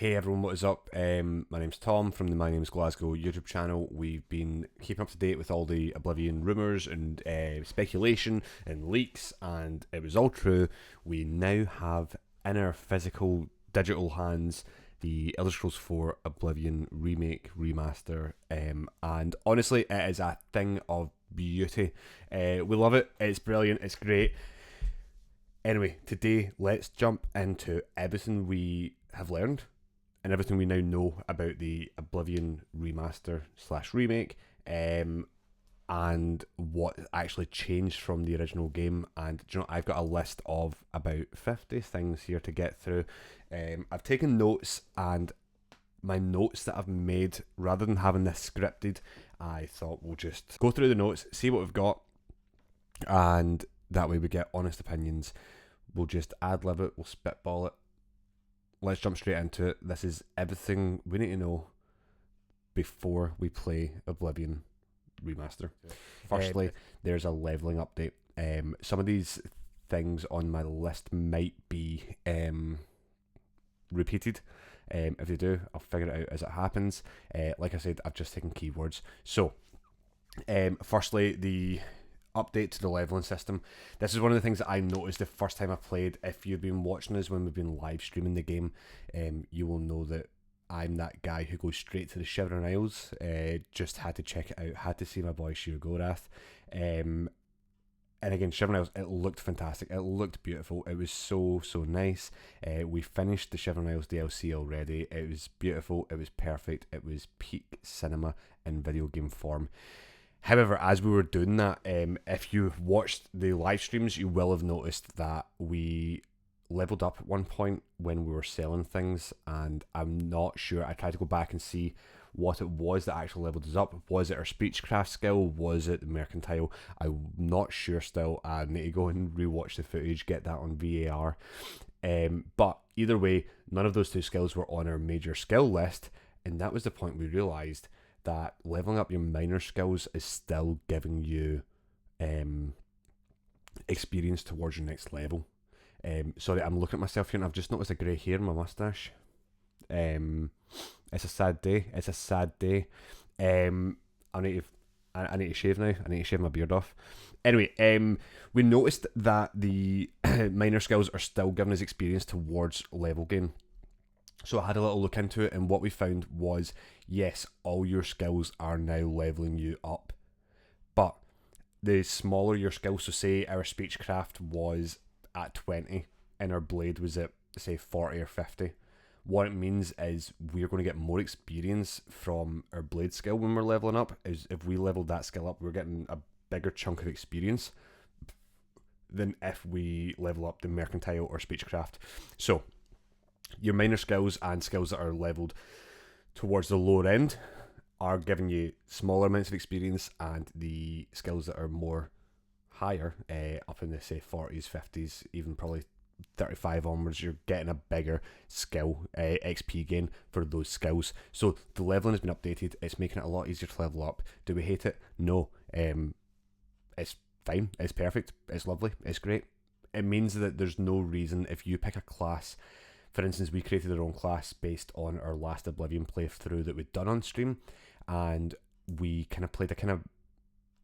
Hey everyone, what is up? My name's Tom from the Mynameisglasgow YouTube channel. We've been keeping up to date with all the Oblivion rumours and speculation and leaks, and it was all true. We now have in our physical, digital hands the Elder Scrolls 4 Oblivion Remake, Remaster, and honestly, it is a thing of beauty. We love it, it's brilliant, it's great. Anyway, today let's jump into everything we have learned and everything we now know about the Oblivion remaster slash remake, and what actually changed from the original game. And do you know, I've got a list of about 50 things here to get through. I've taken notes, and my notes that I've made, rather than having this scripted, I thought we'll just go through the notes, see what we've got, and that way we get honest opinions. We'll just ad-lib it, we'll spitball it. Let's jump straight into it. This is everything we need to know before we play Oblivion Remaster. Firstly, there's a leveling update. Some of these things on my list might be repeated. If they do, I'll figure it out as it happens. Like I said, I've just taken keywords. So, firstly, the update to the leveling system. This is one of the things that I noticed the first time I played. If you've been watching us when we've been live streaming the game, you will know that I'm that guy who goes straight to the Shivering Isles. Just had to check it out, had to see my boy Shirgorath. And again, Shivering Isles, it looked fantastic, it looked beautiful, it was so nice. We finished the Shivering Isles DLC already. It was beautiful, it was perfect, it was peak cinema in video game form. However, as we were doing that, if you've watched the live streams, you will have noticed that we leveled up at one point when we were selling things, and I'm not sure. I tried to go back and see what it was that actually leveled us up. Was it our speechcraft skill? Was it the mercantile? I'm not sure still. I need to go and rewatch the footage, get that on VAR. But either way, none of those two skills were on our major skill list, and that was the point we realised that leveling up your minor skills is still giving you experience towards your next level. Sorry, I'm looking at myself here and I've just noticed a grey hair in my moustache. It's a sad day. It's a sad day. I need to shave now. I need to shave my beard off. Anyway, we noticed that the minor skills are still giving us experience towards level gain. So I had a little look into it, and what we found was, yes, all your skills are now leveling you up, but the smaller your skills, so say our speechcraft was at 20 and our blade was at, say, 40 or 50, what it means is we're going to get more experience from our blade skill when we're leveling up. Is if we leveled that skill up, we're getting a bigger chunk of experience than if we level up the mercantile or speechcraft. So your minor skills and skills that are leveled towards the lower end are giving you smaller amounts of experience, and the skills that are more higher, up in the, say, 40s, 50s, even probably 35 onwards, you're getting a bigger skill XP gain for those skills. So the leveling has been updated. It's making it a lot easier to level up. Do we hate it? No. It's fine. It's perfect. It's lovely. It's great. It means that there's no reason, if you pick a class. For instance, we created our own class based on our last Oblivion playthrough that we'd done on stream, and we kind of played a kind of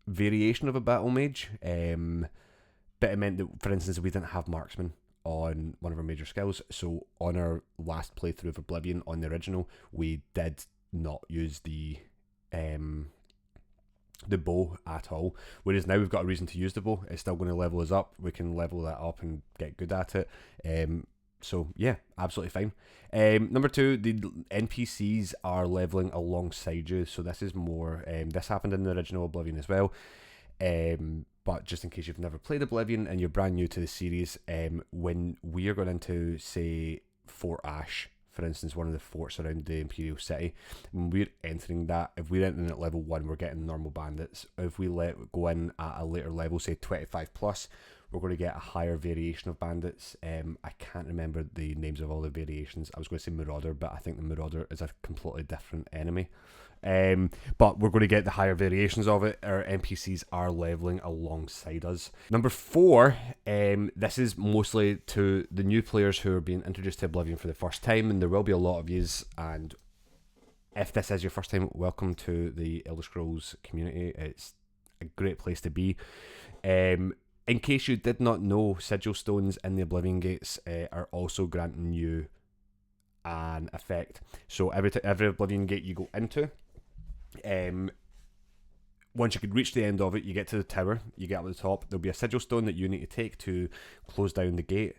variation of a battle mage, but it meant that, for instance, we didn't have marksman on one of our major skills, so on our last playthrough of Oblivion on the original, we did not use the bow at all, whereas now we've got a reason to use the bow. It's still going to level us up. We can level that up and get good at it. So yeah, absolutely fine. Number two, the NPCs are leveling alongside you. So this is more, this happened in the original Oblivion as well. But just in case you've never played Oblivion and you're brand new to the series, when we are going into, say, Fort Ash, for instance, one of the forts around the Imperial City, when we're entering that, if we're entering at level 1, we're getting normal bandits. If we go in at a later level, say 25 plus, We're going to get a higher variation of bandits. I can't remember the names of all the variations. I was going to say Marauder, but I think the Marauder is a completely different enemy. But we're going to get the higher variations of it. Our NPCs are leveling alongside us. Number 4, this is mostly to the new players who are being introduced to Oblivion for the first time, and there will be a lot of yous, and if this is your first time, welcome to the Elder Scrolls community. It's a great place to be. In case you did not know, sigil stones in the Oblivion Gates are also granting you an effect. So every Oblivion Gate you go into, once you could reach the end of it, you get to the tower, you get up to the top, there'll be a sigil stone that you need to take to close down the gate.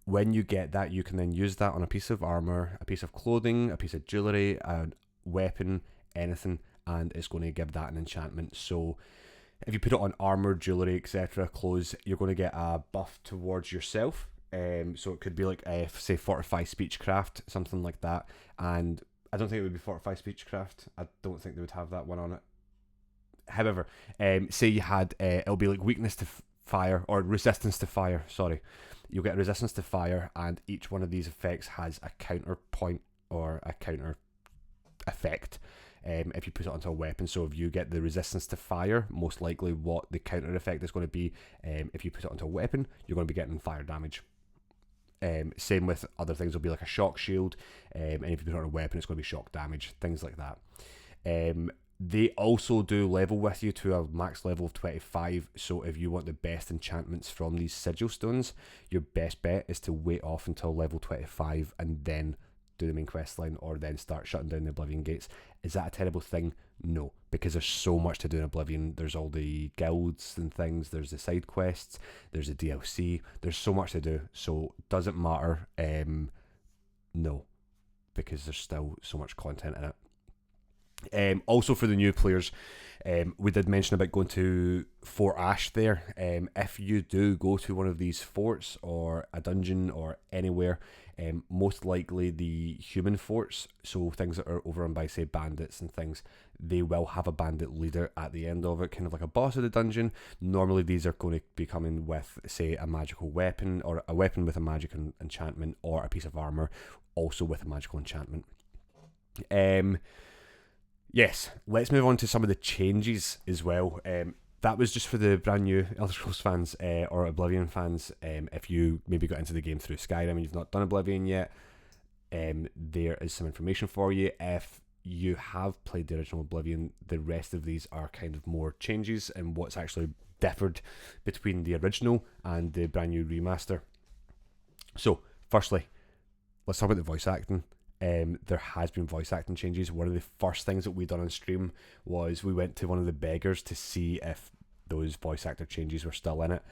When you get that, you can then use that on a piece of armor, a piece of clothing, a piece of jewelry, a weapon, anything, and it's going to give that an enchantment. So if you put it on armor, jewelry, etc., clothes, you're going to get a buff towards yourself. So it could be like, say, Fortify Speechcraft, something like that. And I don't think it would be Fortify Speechcraft. I don't think they would have that one on it. However, say you had, it'll be like weakness to fire, or resistance to fire, sorry. You'll get resistance to fire, and each one of these effects has a counterpoint or a counter effect. If you put it onto a weapon, so if you get the resistance to fire, most likely what the counter effect is going to be, if you put it onto a weapon, you're going to be getting fire damage. Same with other things, will be like a shock shield, and if you put it on a weapon, it's going to be shock damage, things like that. They also do level with you to a max level of 25, so if you want the best enchantments from these sigil stones, your best bet is to wait off until level 25 and then do the main quest line, or then start shutting down the Oblivion Gates. Is that a terrible thing? No, because there's so much to do in Oblivion. There's all the guilds and things, there's the side quests, there's the DLC, there's so much to do, so doesn't matter. No, because there's still so much content in it. Also for the new players, we did mention about going to Fort Ash there. If you do go to one of these forts or a dungeon or anywhere, most likely the human forts, so things that are overrun by, say, bandits and things, they will have a bandit leader at the end of it, kind of like a boss of the dungeon. Normally these are going to be coming with, say, a magical weapon, or a weapon with a magic enchantment, or a piece of armor also with a magical enchantment. Yes, let's move on to some of the changes as well. That was just for the brand new Elder Scrolls fans, or Oblivion fans. If you maybe got into the game through Skyrim and you've not done Oblivion yet, there is some information for you. If you have played the original Oblivion, the rest of these are kind of more changes and what's actually differed between the original and the brand new remaster. So, firstly, let's talk about the voice acting. There has been voice acting changes. One of the first things that we done on stream was we went to one of the beggars to see if those voice actor changes were still in it,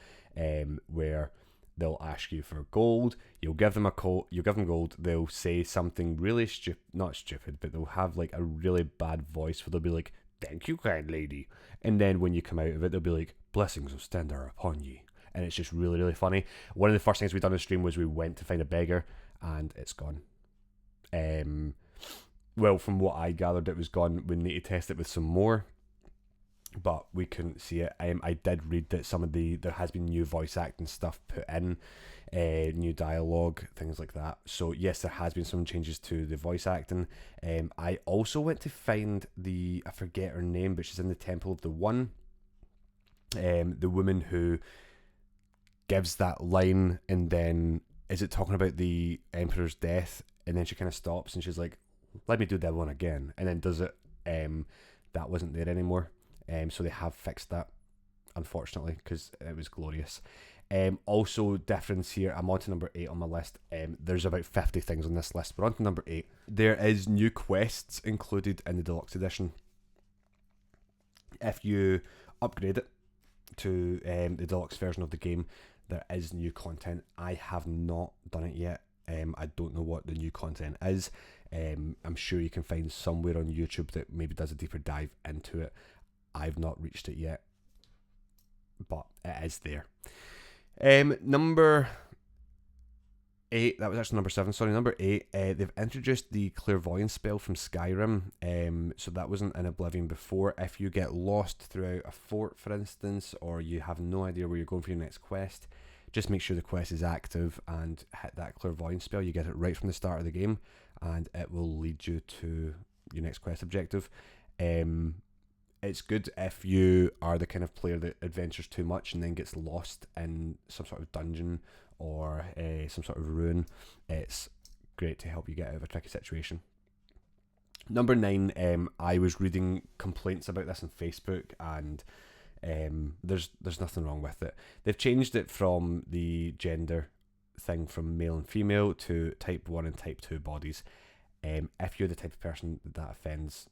where they'll ask you for gold, you'll give them gold, they'll say something really not stupid, but they'll have like a really bad voice where they'll be like, "Thank you, kind lady," and then when you come out of it, they'll be like, "Blessings of Stender upon ye," and it's just really, really funny. One of the first things we done on stream was we went to find a beggar, and it's gone. Well, from what I gathered, it was gone. We need to test it with some more, but we couldn't see it. I did read that there has been new voice acting stuff put in, new dialogue, things like that. So yes, there has been some changes to the voice acting. I also went to find I forget her name, but she's in the Temple of the One. The woman who gives that line, and then is it talking about the Emperor's death? And then she kind of stops and she's like, "Let me do that one again," and then does it. That wasn't there anymore. So they have fixed that, unfortunately, because it was glorious. Also, difference here. I'm on to number 8 on my list. There's about 50 things on this list. We're on to number 8. There is new quests included in the deluxe edition. If you upgrade it to the deluxe version of the game, there is new content. I have not done it yet. I don't know what the new content is. I'm sure you can find somewhere on YouTube that maybe does a deeper dive into it. I've not reached it yet, but it is there. Number 8, that was actually number 7, sorry, number 8, they've introduced the clairvoyance spell from Skyrim, so that wasn't in Oblivion before. If you get lost throughout a fort, for instance, or you have no idea where you're going for your next quest, just make sure the quest is active and hit that clairvoyance spell. You get it right from the start of the game, and it will lead you to your next quest objective. It's good if you are the kind of player that adventures too much and then gets lost in some sort of dungeon or some sort of ruin. It's great to help you get out of a tricky situation. Number 9, I was reading complaints about this on Facebook, and there's nothing wrong with it. They've changed it from the gender thing from male and female to type 1 and type 2 bodies. If you're the type of person that offends,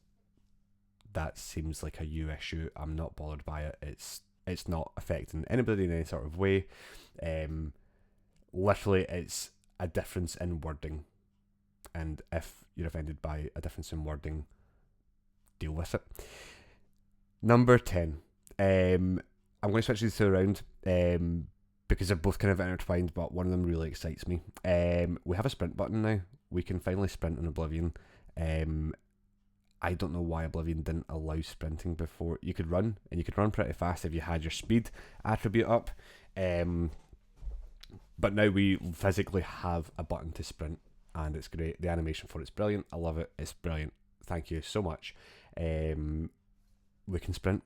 that seems like a you issue. I'm not bothered by it. It's not affecting anybody in any sort of way. Literally, it's a difference in wording, and if you're offended by a difference in wording, deal with it. Number 10. I'm going to switch these two around because they're both kind of intertwined, but one of them really excites me. We have a sprint button now. We can finally sprint in Oblivion. I don't know why Oblivion didn't allow sprinting before. You could run, and you could run pretty fast if you had your speed attribute up. But now we physically have a button to sprint, and it's great. The animation for it's brilliant. I love it. It's brilliant. Thank you so much. We can sprint,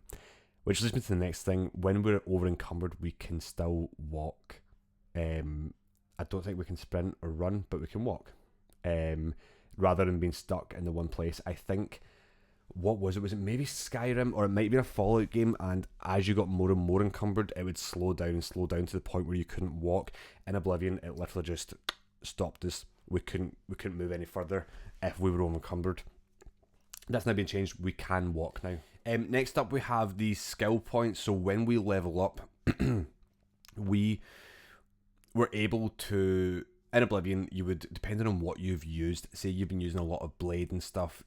which leads me to the next thing. When we're over encumbered, we can still walk. I don't think we can sprint or run, but we can walk. Rather than being stuck in the one place. I think, what was it? Was it maybe Skyrim, or it might be a Fallout game, and as you got more and more encumbered, it would slow down to the point where you couldn't walk. In Oblivion, it literally just stopped us. We couldn't move any further if we were over encumbered. That's now been changed. We can walk now. Next up, we have the skill points. So when we level up, we were able to, in Oblivion, you would, depending on what you've used, say you've been using a lot of blade and stuff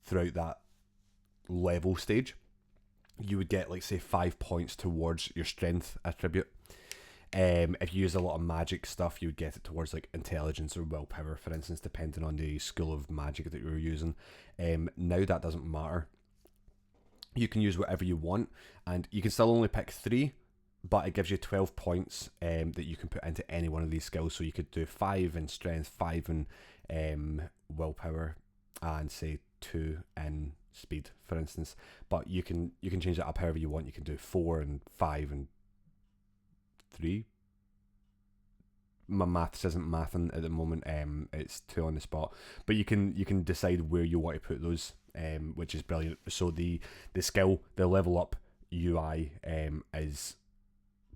throughout that level stage, you would get, like, say, 5 points towards your strength attribute. If you use a lot of magic stuff, you would get it towards, like, intelligence or willpower, for instance, depending on the school of magic that you're using. Now that doesn't matter. You can use whatever you want, and you can still only pick 3, but it gives you 12 points that you can put into any one of these skills. So you could do 5 in strength, 5 in willpower, and say 2 in speed, for instance. But you can change that up however you want. You can do 4 and 5 and 3. My maths isn't mathing at the moment. It's 2 on the spot, but you can decide where you want to put those, which is brilliant. So the skill, the level up UI is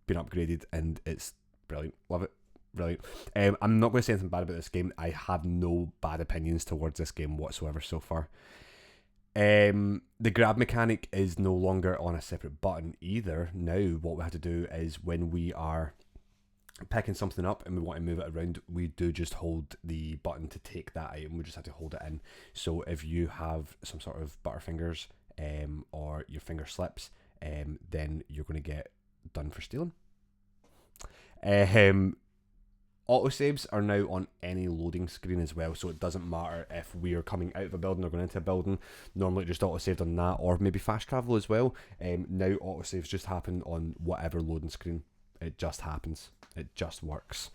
been upgraded, and it's brilliant. Love it. Brilliant. I'm not going to say anything bad about this game. I have no bad opinions towards this game whatsoever so far. The grab mechanic is no longer on a separate button either. Now what we have to do is, when we are picking something up and we want to move it around, we do just hold the button to take that item. We just have to hold it in. So if you have some sort of butterfingers or your finger slips, then you're going to get done for stealing. Autosaves are now on any loading screen as well, so it doesn't matter if we are coming out of a building or going into a building. Normally it just autosaved on that, or maybe fast travel as well. Now autosaves just happen on whatever loading screen. It just happens. It just works.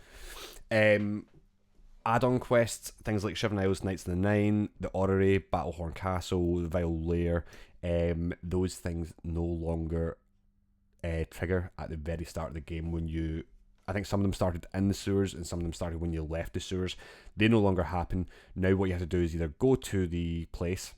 Add-on quests, things like Shivan Isles, Knights of the Nine, the Orrery, Battlehorn Castle, the Vile Lair, those things no longer trigger at the very start of the game when you... I think some of them started in the sewers and some of them started when you left the sewers. They no longer happen. Now what you have to do is either go to the place.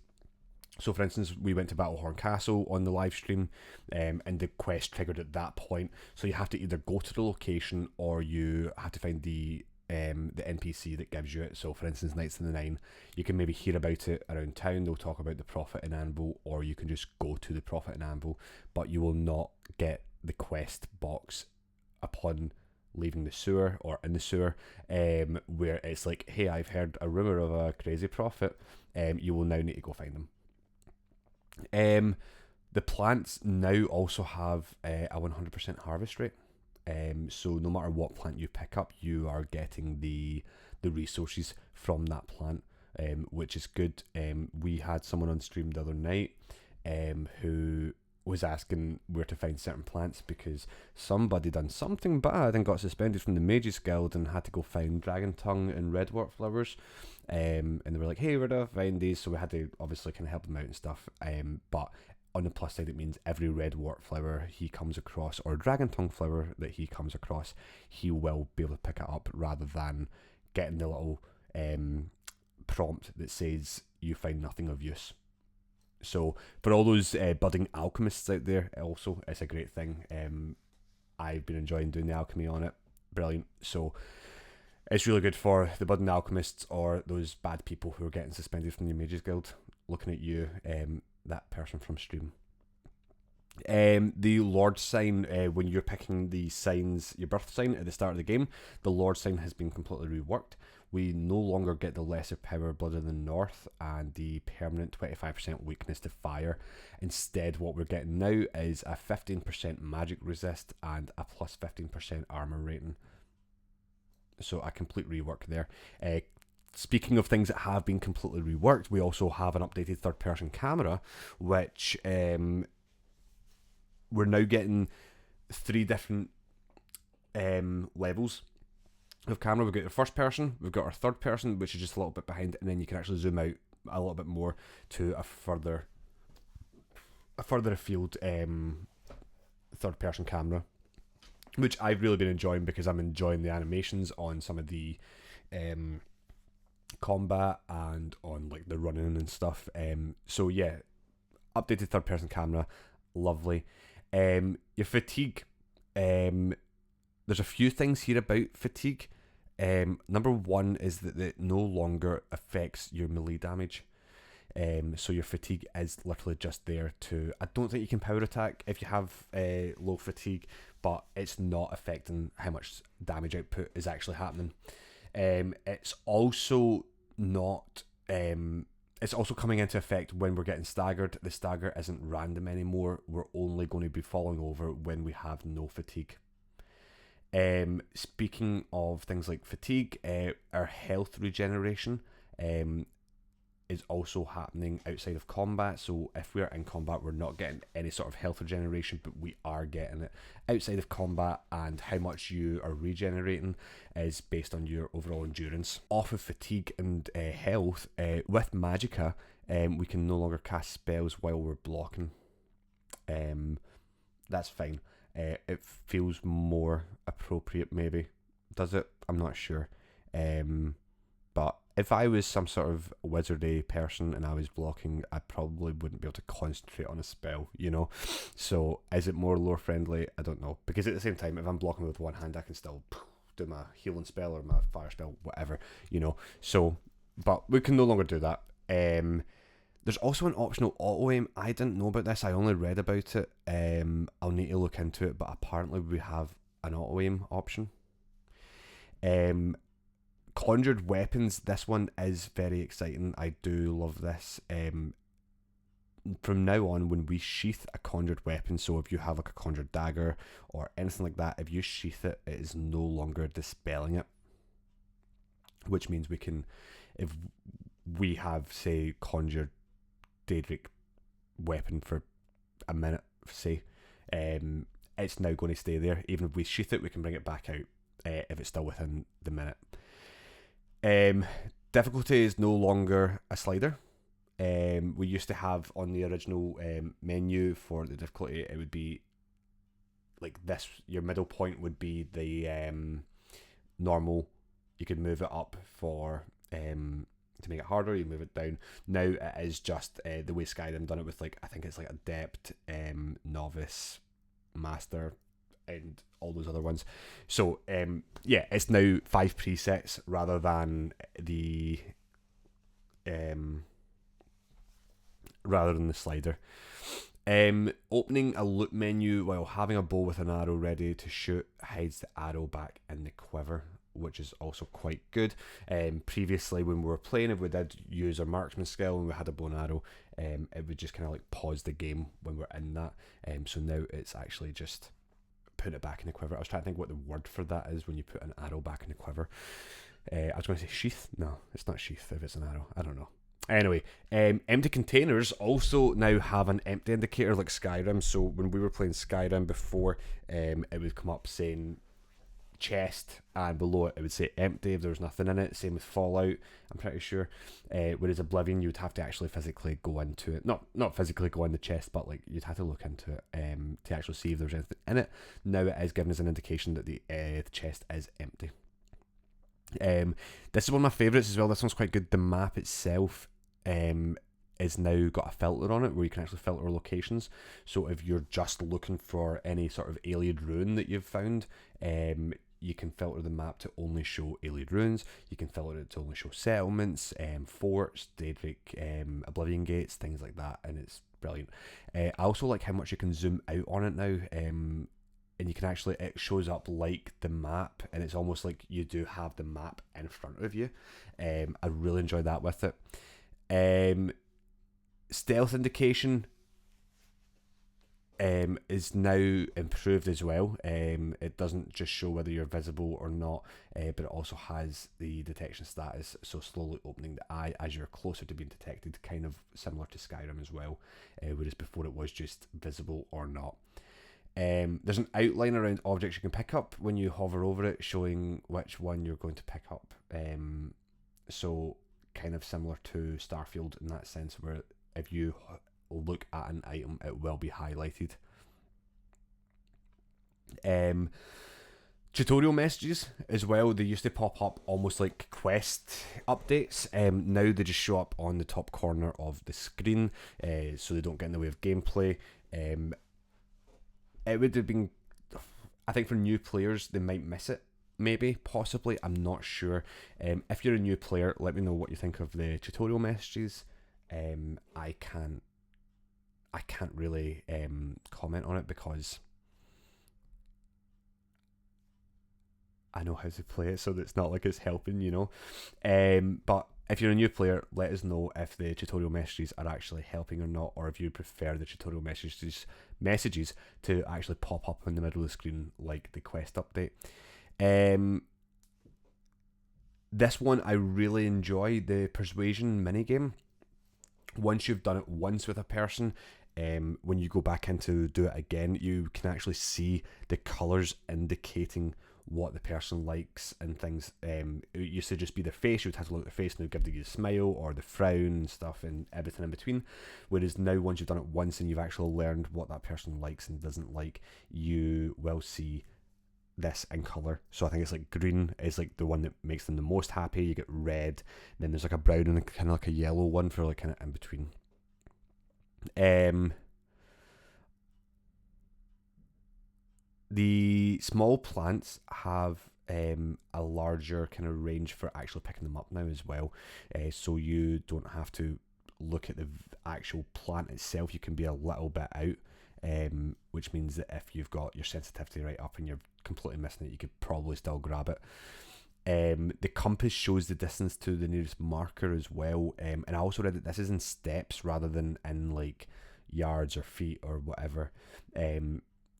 So for instance, we went to Battlehorn Castle on the live stream, and the quest triggered at that point. So you have to either go to the location, or you have to find the NPC that gives you it. So for instance, Knights of the Nine, you can maybe hear about it around town. They'll talk about the Prophet in Anvil, or you can just go to the Prophet in Anvil, but you will not get the quest box upon leaving the sewer or in the sewer, where it's like, hey, I've heard a rumour of a crazy prophet. You will now need to go find them. The plants now also have a 100% harvest rate. So no matter what plant you pick up, you are getting the resources from that plant, which is good. We had someone on stream the other night who was asking where to find certain plants because somebody done something bad and got suspended from the Mages Guild and had to go find dragon tongue and redwort flowers. And they were like, hey, where do I find these? So we had to obviously kind of help them out and stuff. But on the plus side, it means every redwort flower he comes across or dragon tongue flower that he comes across, he will be able to pick it up rather than getting the little prompt that says you find nothing of use. So for all those budding alchemists out there, also it's a great thing. I've been enjoying doing the alchemy on it. Brilliant. So it's really good for the budding alchemists or those bad people who are getting suspended from the Mages Guild. Looking at you, that person from stream. The Lord sign, when you're picking the signs, your birth sign at the start of the game, the Lord sign has been completely reworked. We no longer get the lesser power blood in the north and the permanent 25% weakness to fire. Instead, what we're getting now is a 15% magic resist and a plus 15% armor rating. So a complete rework there. Speaking of things that have been completely reworked, we also have an updated third-person camera, which we're now getting 3 different levels of camera. We've got our first person, we've got our third person, which is just a little bit behind, and then you can actually zoom out a little bit more to a further afield third person camera, which I've really been enjoying because I'm enjoying the animations on some of the combat and on like the running and stuff. So yeah, updated third person camera, lovely. Your fatigue, there's a few things here about fatigue. Number one is that it no longer affects your melee damage. So your fatigue is literally just there to... I don't think you can power attack if you have low fatigue, but it's not affecting how much damage output is actually happening. It's also not... it's also coming into effect when we're getting staggered. The stagger isn't random anymore. We're only going to be falling over when we have no fatigue. Speaking of things like fatigue, our health regeneration is also happening outside of combat. So if we're in combat, we're not getting any sort of health regeneration, but we are getting it outside of combat, and how much you are regenerating is based on your overall endurance. Off of fatigue and health, with Magicka, we can no longer cast spells while we're blocking. That's fine. It feels more appropriate, maybe. Does it? I'm not sure. But if I was some sort of wizardy person and I was blocking, I probably wouldn't be able to concentrate on a spell, you know? So is it more lore friendly? I don't know. Because at the same time, if I'm blocking with one hand, I can still do my healing spell or my fire spell, whatever, you know? So, but we can no longer do that. There's also an optional auto-aim. I didn't know about this. I only read about it. I'll need to look into it, but apparently we have an auto-aim option. Conjured weapons. This one is very exciting. I do love this. From now on, when we sheath a conjured weapon, so if you have like a conjured dagger or anything like that, if you sheath it, it is no longer dispelling it. Which means we can, if we have, say, conjured Daedric weapon for a minute, say, it's now going to stay there. Even if we sheath it, we can bring it back out if it's still within the minute. Difficulty is no longer a slider. We used to have on the original menu for the difficulty, it would be like this. Your middle point would be the normal. You could move it up for to make it harder, you move it down. Now it is just the way Skyrim done it with, like, I think it's like Adept, Novice, Master, and all those other ones. So yeah, it's now 5 presets rather than the slider. Opening a loot menu while having a bow with an arrow ready to shoot hides the arrow back in the quiver, which is also quite good. Previously, when we were playing, if we did use our marksman skill and we had a bow and arrow, it would just kind of like pause the game when we're in that. So now it's actually just put it back in the quiver. I was trying to think what the word for that is when you put an arrow back in the quiver. I was going to say sheath. No, it's not sheath if it's an arrow. I don't know. Anyway, empty containers also now have an empty indicator like Skyrim. So when we were playing Skyrim before, it would come up saying chest, and below it would say empty if there was nothing in it. Same with Fallout, I'm pretty sure. Whereas Oblivion, you would have to actually physically go into it. Not physically go in the chest, but like you'd have to look into it to actually see if there's anything in it. Now it is giving us an indication that the chest is empty. This is one of my favourites as well. This one's quite good. The map itself is now got a filter on it where you can actually filter locations. So if you're just looking for any sort of alien ruin that you've found, you can filter the map to only show alien ruins. You can filter it to only show settlements, forts, Daedric, Oblivion gates, things like that, and it's brilliant. I also like how much you can zoom out on it now, and you can actually, it shows up like the map, and it's almost like you do have the map in front of you. I really enjoy that with it. Stealth indication is now improved as well. It doesn't just show whether you're visible or not, but it also has the detection status, so slowly opening the eye as you're closer to being detected, kind of similar to Skyrim as well, whereas before it was just visible or not. There's an outline around objects you can pick up when you hover over it, showing which one you're going to pick up. So kind of similar to Starfield in that sense, where if you look at an item, it will be highlighted. Tutorial messages as well, they used to pop up almost like quest updates. Now they just show up on the top corner of the screen, so they don't get in the way of gameplay. It would have been, I think for new players, they might miss it. Maybe, possibly, I'm not sure. If you're a new player, let me know what you think of the tutorial messages. I can't really comment on it because I know how to play it, so it's not like it's helping, you know. But if you're a new player, let us know if the tutorial messages are actually helping or not, or if you prefer the tutorial messages to actually pop up in the middle of the screen like the quest update. This one I really enjoy, the persuasion minigame. Once you've done it once with a person, when you go back in to do it again, you can actually see the colours indicating what the person likes and things. It used to just be their face, you would have to look at their face and it would give you the smile or the frown and stuff and everything in between. Whereas now, once you've done it once and you've actually learned what that person likes and doesn't like, you will see this in colour. So I think it's like green is like the one that makes them the most happy. You get red, then there's like a brown and kind of like a yellow one for like kind of in between. The small plants have a larger kind of range for actually picking them up now as well, so you don't have to look at the actual plant itself. You can be a little bit out, which means that if you've got your sensitivity right up and you're completely missing it, you could probably still grab it. The compass shows the distance to the nearest marker as well, and I also read that this is in steps rather than in like yards or feet or whatever.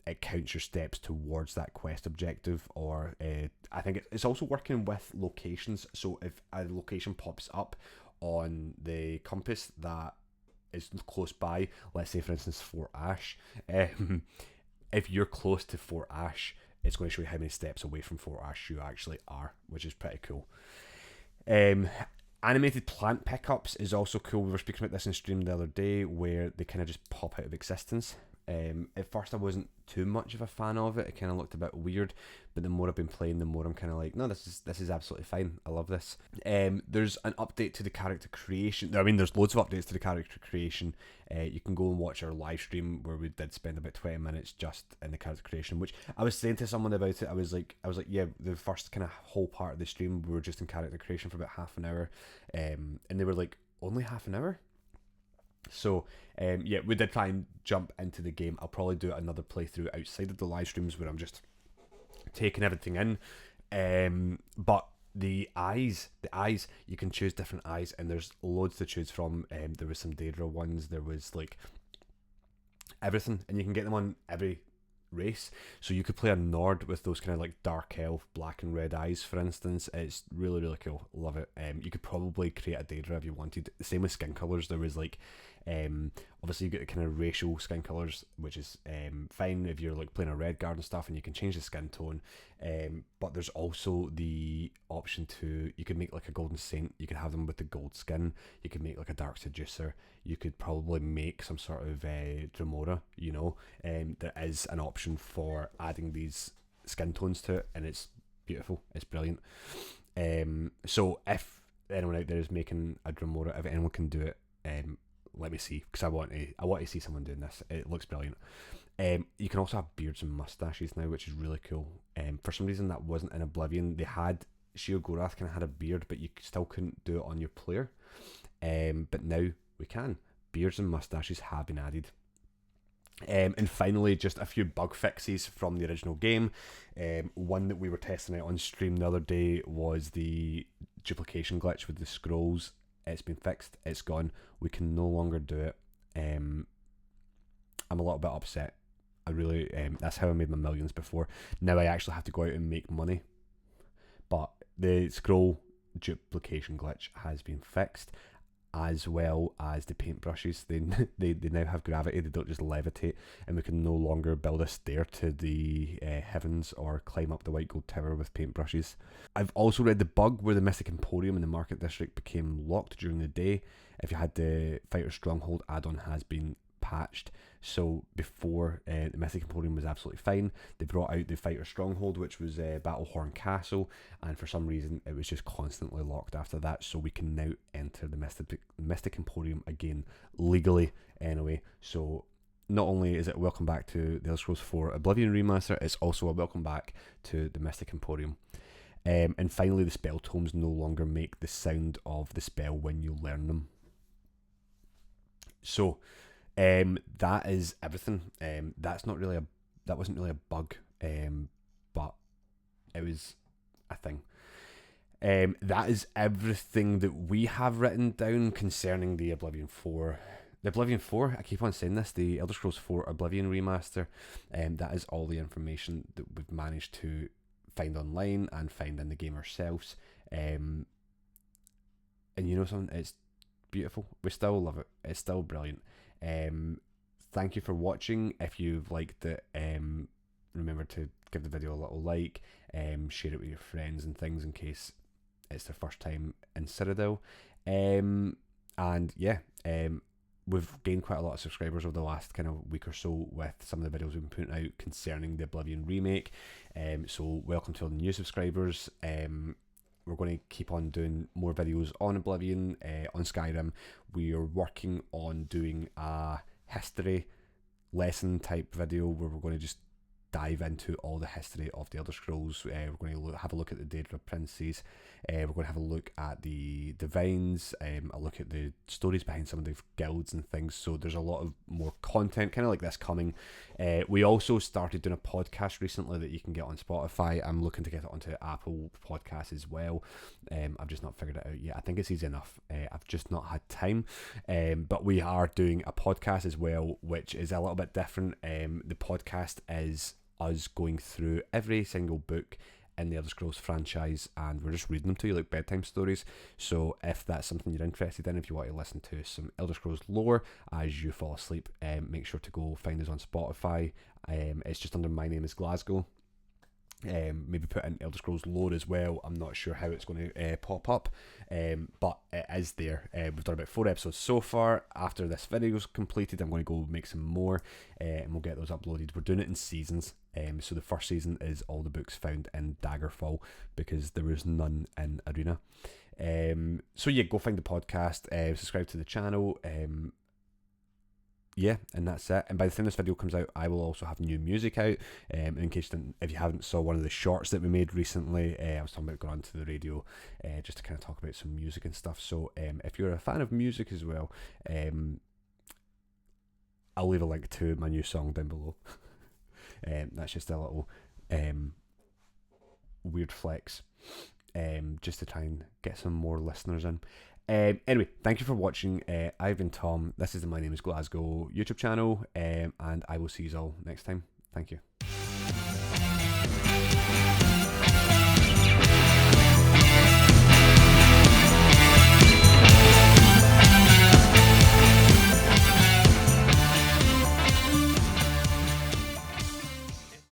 It counts your steps towards that quest objective, or I think it's also working with locations. So if a location pops up on the compass that is close by, let's say for instance Fort Ash, if you're close to Fort Ash, it's going to show you how many steps away from Fort Ash you actually are, which is pretty cool. Animated plant pickups is also cool. We were speaking about this in stream the other day, where they kind of just pop out of existence. At first I wasn't too much of a fan of it. It kind of looked a bit weird, but the more I've been playing, the more I'm kind of like, no, this is absolutely fine. I love this. There's an update to the character creation. I mean, there's loads of updates to the character creation. You can go and watch our live stream where we did spend about 20 minutes just in the character creation, which I was saying to someone about it. I was like, yeah, the first kind of whole part of the stream, we were just in character creation for about half an hour. And they were like, only half an hour? So yeah, we did try and jump into the game. I'll probably do another playthrough outside of the live streams where I'm just taking everything in. But the eyes, you can choose different eyes, and there's loads to choose from. There was some Daedra ones, there was like everything, and you can get them on every race. So you could play a Nord with those kind of like dark elf, black and red eyes, for instance. It's really, really cool. Love it. You could probably create a Daedra if you wanted. The same with skin colors. There was like, obviously you get the kind of racial skin colors, which is fine if you're like playing a red guard and stuff, and you can change the skin tone. But there's also the option to, you could make like a golden saint. You could have them with the gold skin. You could make like a dark seducer. You could probably make some sort of Dremora. You know, there is an option for adding these skin tones to it, and it's beautiful. It's brilliant. So if anyone out there is making a Dremora, if anyone can do it, let me see, because I want to see someone doing this. It looks brilliant. You can also have beards and mustaches now, which is really cool. For some reason that wasn't in Oblivion. They had, Sheer Gorath kind of had a beard, but you still couldn't do it on your player. But now we can. Beards and mustaches have been added. And finally, just a few bug fixes from the original game. One that we were testing out on stream the other day was the duplication glitch with the scrolls. It's been fixed. It's gone. We can no longer do it. I'm a little bit upset. I really, that's how I made my millions before. Now I actually have to go out and make money. But the scroll duplication glitch has been fixed, as well as the paintbrushes. They now have gravity. They don't just levitate, and we can no longer build a stair to the heavens or climb up the white gold tower with paintbrushes. I've also read the bug where the Mystic Emporium in the Market District became locked during the day. If you had the Fighter Stronghold add-on has been patched. So before, the Mystic Emporium was absolutely fine. They brought out the Fighter Stronghold, which was Battlehorn Castle, and for some reason it was just constantly locked after that. So we can now enter the Mystic Emporium again, legally anyway. So not only is it a welcome back to the Elder Scrolls 4 Oblivion Remaster, it's also a welcome back to the Mystic Emporium. And finally, the spell tomes no longer make the sound of the spell when you learn them. So that is everything. That wasn't really a bug, but it was a thing. That is everything that we have written down concerning the Oblivion 4. The Oblivion 4, I keep on saying this, the Elder Scrolls 4 Oblivion Remaster. That is all the information that we've managed to find online and find in the game ourselves. And you know something, it's beautiful. We still love it. It's still brilliant. Thank you for watching. If you've liked it, remember to give the video a little like, share it with your friends and things in case it's their first time in Citadel. And yeah, we've gained quite a lot of subscribers over the last kind of week or so with some of the videos we've been putting out concerning the Oblivion remake. So welcome to all the new subscribers. We're going to keep on doing more videos on Oblivion, on Skyrim. We are working on doing a history lesson type video where we're going to just dive into all the history of the Elder Scrolls. We're going to have a look at the Daedra Princes. We're going to have a look at the Divines, a look at the stories behind some of the guilds and things. So there's a lot of more content kind of like this coming. We also started doing a podcast recently that you can get on Spotify. I'm looking to get it onto Apple Podcasts as well. I've just not figured it out yet. I think it's easy enough. I've just not had time. But we are doing a podcast as well, which is a little bit different. The podcast is us going through every single book in the Elder Scrolls franchise, and we're just reading them to you like bedtime stories. So if that's something you're interested in, if you want to listen to some Elder Scrolls lore as you fall asleep, make sure to go find us on Spotify. It's just under Mynameisglasgow. Maybe put in Elder Scrolls lore as well. I'm not sure how it's going to pop up, but it is there. We've done about 4 episodes so far. After this video is completed, I'm going to go make some more, and we'll get those uploaded. We're doing it in seasons. So the first season is all the books found in Daggerfall because there was none in Arena. So yeah, go find the podcast, subscribe to the channel. Yeah, and that's it. And by the time this video comes out, I will also have new music out. In case if you haven't saw one of the shorts that we made recently, I was talking about going on to the radio just to kind of talk about some music and stuff. So if you're a fan of music as well, I'll leave a link to my new song down below. That's just a little weird flex, just to try and get some more listeners in. Anyway, thank you for watching. I've been Tom. This is the My Name is Glasgow YouTube channel, and I will see you all next time. Thank Thank you.